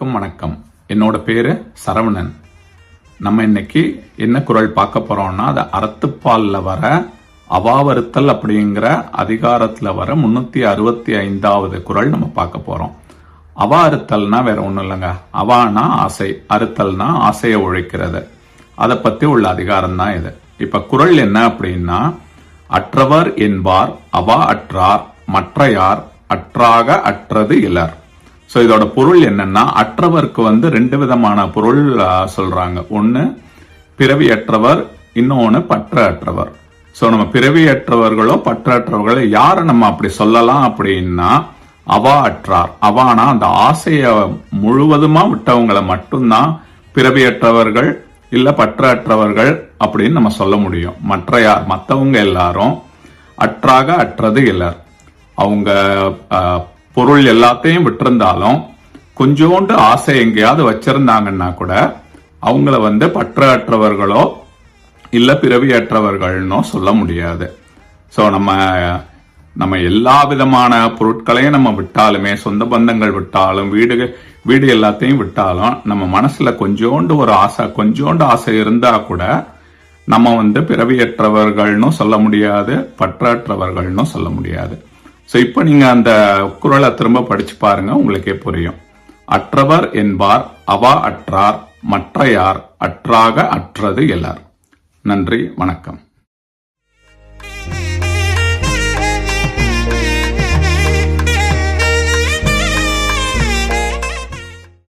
அனைவருக்கும் வணக்கம். என்னோட பேரு சரவணன். நம்ம இன்னைக்கு என்ன குறள் பார்க்க போறோம்னா, அது அறத்துப்பால்ல வர அவாவறுத்தல் அப்படிங்கிற அதிகாரத்துல வர 365வது குறள் நம்ம பார்க்க போறோம். அவா அறுத்தல்னா வேற ஒண்ணும் இல்லைங்க. அவானா ஆசை, அறுத்தல்னா ஆசையை ஒழிக்கிறது. அதை பத்தி உள்ள அதிகாரம் தான் இது. இப்ப குறள் என்ன அப்படின்னா, அற்றவர் என்பார் அவா அற்றார் மற்றையார் அற்றாக அற்றது இலர். சோ இதோட பொருள் என்னன்னா, அற்றவருக்கு ரெண்டு விதமான பொருள் சொல்றாங்க. ஒன்னு பிறவியற்றவர், இன்னொன்னு பற்றற்றவர். சோ நம்ம பிறவியற்றவர்களோ பற்றற்றவர்களோ யாரை நம்ம அப்படி சொல்லலாம் அப்படின்னா, அவா அற்றார். அவானா அந்த ஆசைய முழுவதுமா விட்டவங்களை மட்டும்தான் பிறவியற்றவர்கள் இல்ல பற்றற்றவர்கள் அப்படின்னு நம்ம சொல்ல முடியும். மற்றையார் மற்றவங்க எல்லாரும் அற்றாக அற்றது இலர். அவங்க பொருள் எல்லாத்தையும் விட்டிருந்தாலும் கொஞ்சோண்டு ஆசை எங்கேயாவது வச்சிருந்தாங்கன்னா கூட அவங்கள பற்றற்றவர்களோ இல்ல பிறவியற்றவர்கள்னோ சொல்ல முடியாது. சோ நம்ம எல்லா விதமான பொருட்களையும் நம்ம விட்டாலுமே, சொந்த பந்தங்கள் விட்டாலும், வீடு எல்லாத்தையும் விட்டாலும், நம்ம மனசுல கொஞ்சோண்டு ஆசை இருந்தா கூட நம்ம பிறவியற்றவர்கள்னு சொல்ல முடியாது, பற்றற்றவர்கள்னு சொல்ல முடியாது. சோ இப்ப நீங்க அந்த குறளை திரும்ப படிச்சு பாருங்க, உங்களுக்கே புரியும். அற்றவர் என்பார் அவா அற்றார் மற்றையார் அற்றாக அற்றது இலர். நன்றி, வணக்கம்.